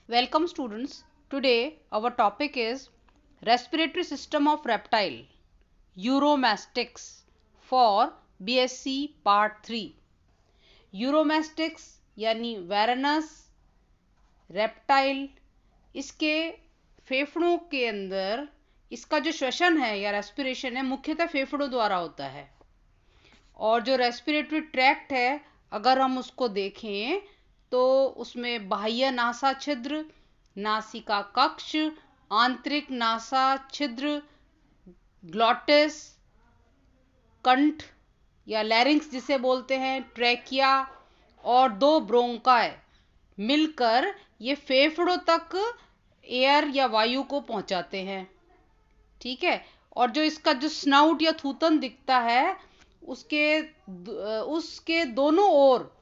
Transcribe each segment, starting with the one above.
Welcome students. Today our topic is respiratory system of reptile uromastics for BSc part 3. यूरोमैस्टिक्स यानी वेरनस reptile, इसके फेफड़ों के अंदर इसका जो श्वसन है या रेस्पिरेशन है मुख्यतः फेफड़ों द्वारा होता है। और जो रेस्पिरेटरी ट्रैक्ट है अगर हम उसको देखें तो उसमें बाह्य नासा छिद्र, नासिका कक्ष, आंतरिक नासा छिद्र, ग्लॉटिस, कंठ या लैरिंक्स जिसे बोलते हैं, ट्रैकिया और दो ब्रोंकाई मिलकर ये फेफड़ों तक एयर या वायु को पहुंचाते हैं। ठीक है। और जो इसका जो स्नाउट या थूथन दिखता है उसके दोनों ओर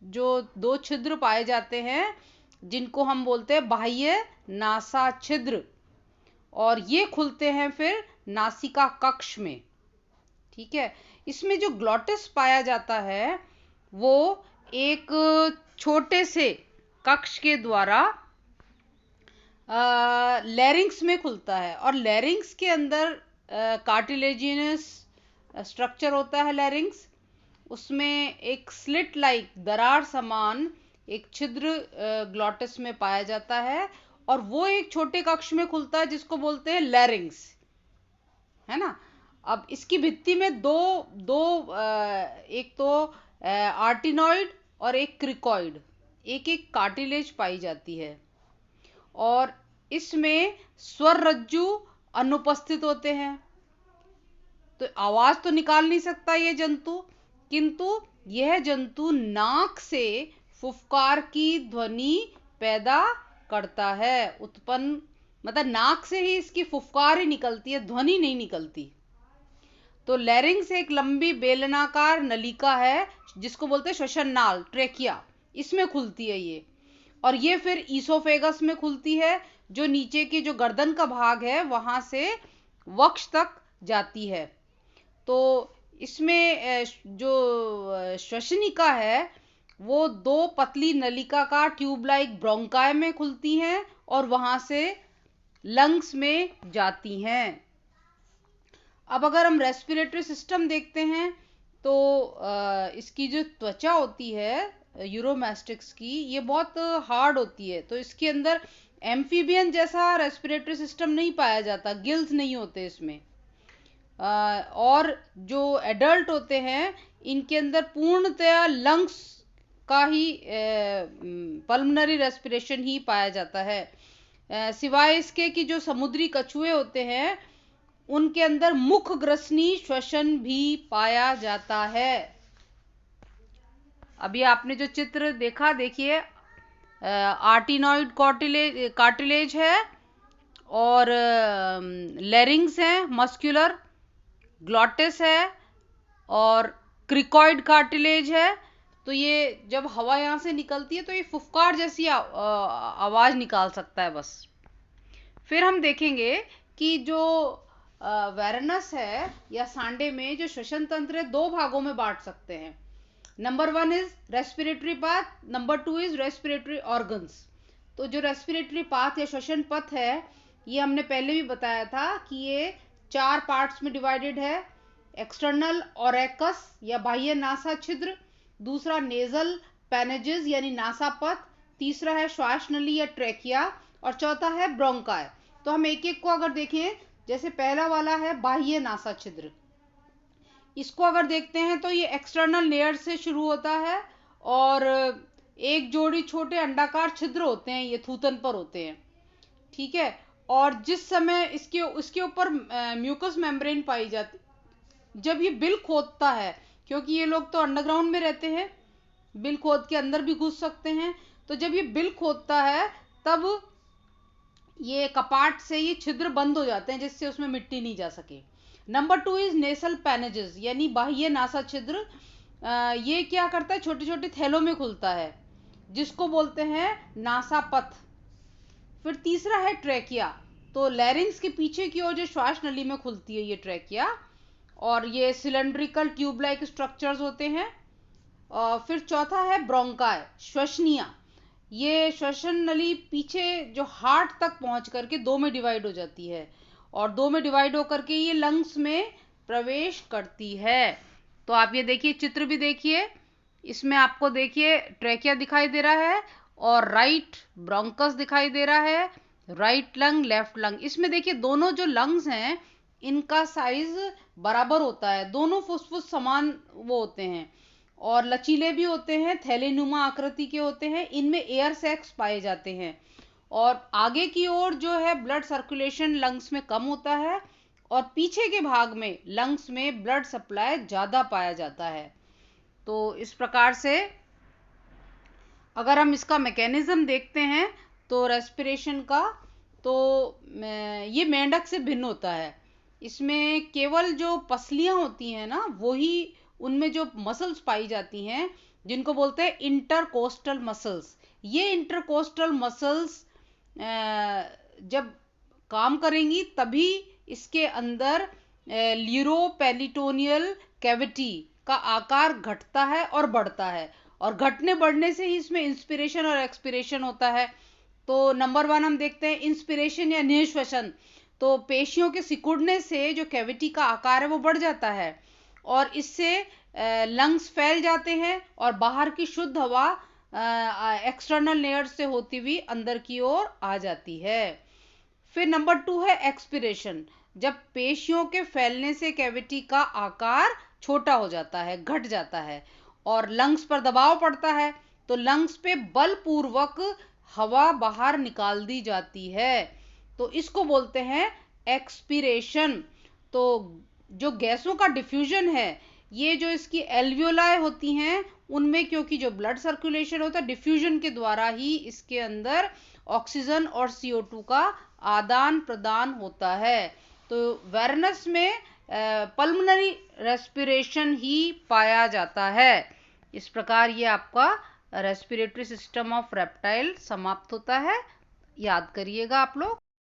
जो दो छिद्र पाए जाते हैं जिनको हम बोलते हैं बाह्य नासा छिद्र, और ये खुलते हैं फिर नासिका कक्ष में। ठीक है। इसमें जो ग्लॉटिस पाया जाता है वो एक छोटे से कक्ष के द्वारा लैरिंक्स में खुलता है, और लैरिंक्स के अंदर कार्टिलेजिनस स्ट्रक्चर होता है। लैरिंक्स उसमें एक स्लिट लाइक दरार समान एक छिद्र ग्लॉटिस में पाया जाता है, और वो एक छोटे कक्ष में खुलता है जिसको बोलते हैं लैरिंक्स, है ना। अब इसकी भित्ति में दो दो एक तो आर्टिनॉइड और एक क्रिकॉइड, एक एक कार्टिलेज पाई जाती है, और इसमें स्वर रज्जु अनुपस्थित होते हैं। तो आवाज तो निकाल नहीं सकता ये जंतु, किंतु यह जंतु नाक से फुफकार की ध्वनि पैदा करता है, उत्पन्न, मतलब नाक से ही इसकी फुफकार ही निकलती है, ध्वनि नहीं निकलती। तो लैरिंग्स एक लंबी बेलनाकार नलिका है जिसको बोलते हैं श्वसन नाल, ट्रेकिया, इसमें खुलती है ये, और ये फिर ईसोफेगस में खुलती है जो नीचे की जो गर्दन का भाग है वहां से वक्ष तक जाती है। तो इसमें जो श्वसनिका है वो दो पतली नलिका का ट्यूब लाइक ब्रोंकाई में खुलती हैं और वहां से लंग्स में जाती हैं। अब अगर हम रेस्पिरेटरी सिस्टम देखते हैं तो इसकी जो त्वचा होती है यूरोमैस्टिक्स की, ये बहुत हार्ड होती है। तो इसके अंदर एम्फीबियन जैसा रेस्पिरेटरी सिस्टम नहीं पाया जाता, गिल्स नहीं होते इसमें। और जो एडल्ट होते हैं इनके अंदर पूर्णतया लंग्स का ही पल्मोनरी रेस्पिरेशन ही पाया जाता है। सिवाय इसके कि जो समुद्री कछुए होते हैं उनके अंदर मुख ग्रसनी श्वसन भी पाया जाता है। अभी आपने जो चित्र देखा, देखिए आर्टिनॉइड कार्टिलेज है और लैरिंग्स है मस्कुलर, ग्लॉटिस है और क्रिकॉइड कार्टिलेज है। तो ये जब हवा यहाँ से निकलती है तो ये फुफकार जैसी आवाज निकाल सकता है बस। फिर हम देखेंगे कि जो वेरनस है या सांडे में जो श्वसन तंत्र है दो भागों में बांट सकते हैं। Number 1 is respiratory path, number 2 is respiratory organs. तो जो रेस्पिरेटरी पाथ या श्वसन पथ है ये हमने पहले भी बताया था कि ये 4 पार्ट्स में डिवाइडेड है। एक्सटर्नल ओरेकस या बाह्य नासा छिद्र, दूसरा नेजल पैनेजेस यानी नासा पथ, तीसरा है श्वास नली या ट्रेकिया, और चौथा है ब्रोंकाई। तो हम एक एक को अगर देखें, जैसे पहला वाला है बाह्य नासा छिद्र, इसको अगर देखते हैं तो ये एक्सटर्नल लेयर से शुरू होता है और एक जोड़ी छोटे अंडाकार छिद्र होते हैं, ये थूथन पर होते हैं। ठीक है। और जिस समय इसके ऊपर म्यूकस मेम्ब्रेन पाई जाती, जब ये बिल खोदता है, क्योंकि ये लोग तो अंडरग्राउंड में रहते हैं, बिल खोद के अंदर भी घुस सकते हैं, तो जब ये बिल खोदता है तब ये कपाट से ये छिद्र बंद हो जाते हैं जिससे उसमें मिट्टी नहीं जा सके। नंबर 2 इज नेसल पैनेजेस यानी बाह्य नासा छिद्र। ये क्या करता है, छोटे छोटे थैलों में खुलता है जिसको बोलते हैं नासा पथ। फिर तीसरा है ट्रेकिया, तो लैरिंग्स के पीछे की ओर जो श्वास नली में खुलती है ये ट्रेकिया, और ये सिलेंड्रिकल ट्यूब लाइक स्ट्रक्चर्स होते हैं। फिर चौथा है ब्रोंकाई, श्वसनिया। ये श्वसन नली पीछे जो हार्ट तक पहुंच करके दो में डिवाइड हो जाती है और दो में डिवाइड होकर के ये लंग्स में प्रवेश करती है। तो आप ये देखिए, चित्र भी देखिए, इसमें आपको देखिए ट्रेकिया दिखाई दे रहा है और राइट ब्रोंकस दिखाई दे रहा है, राइट लंग लेफ्ट लंग। इसमें देखिए दोनों जो लंग्स हैं इनका साइज बराबर होता है, दोनों फुसफुस समान वो होते हैं और लचीले भी होते हैं, थैलेनुमा आकृति के होते हैं, इनमें एयर सैक्स पाए जाते हैं और आगे की ओर जो है ब्लड सर्कुलेशन लंग्स में कम होता है और पीछे के भाग में लंग्स में ब्लड सप्लाई ज़्यादा पाया जाता है। तो इस प्रकार से अगर हम इसका मैकेनिज्म देखते हैं तो रेस्पिरेशन का, तो ये मेंढक से भिन्न होता है। इसमें केवल जो पसलियां होती हैं ना, वही उनमें जो मसल्स पाई जाती हैं जिनको बोलते हैं इंटरकोस्टल मसल्स। ये इंटरकोस्टल मसल्स जब काम करेंगी तभी इसके अंदर ल्यूरोपेरिटोनियल कैविटी का आकार घटता है और बढ़ता है और घटने बढ़ने से ही इसमें इंस्पिरेशन और एक्सपिरेशन होता है। तो नंबर 1 हम देखते हैं इंस्पिरेशन या निःश्वसन। तो पेशियों के सिकुड़ने से जो कैविटी का आकार है वो बढ़ जाता है और इससे लंग्स फैल जाते हैं और बाहर की शुद्ध हवा एक्सटर्नल लेयर से होती हुई अंदर की ओर आ जाती है। फिर नंबर 2 है एक्सपिरेशन। जब पेशियों के फैलने से कैविटी का आकार छोटा हो जाता है, घट जाता है और लंग्स पर दबाव पड़ता है तो लंग्स पे बलपूर्वक हवा बाहर निकाल दी जाती है, तो इसको बोलते हैं एक्सपीरेशन। तो जो गैसों का डिफ्यूजन है, ये जो इसकी एल्वियोलाई होती हैं उनमें, क्योंकि जो ब्लड सर्कुलेशन होता है डिफ्यूजन के द्वारा ही इसके अंदर ऑक्सीजन और CO2 का आदान प्रदान होता है। तो वेरनस में पल्मोनरी रेस्पिरेशन ही पाया जाता है। इस प्रकार ये आपका रेस्पिरेटरी सिस्टम ऑफ रेप्टाइल समाप्त होता है। याद करिएगा आप लोग।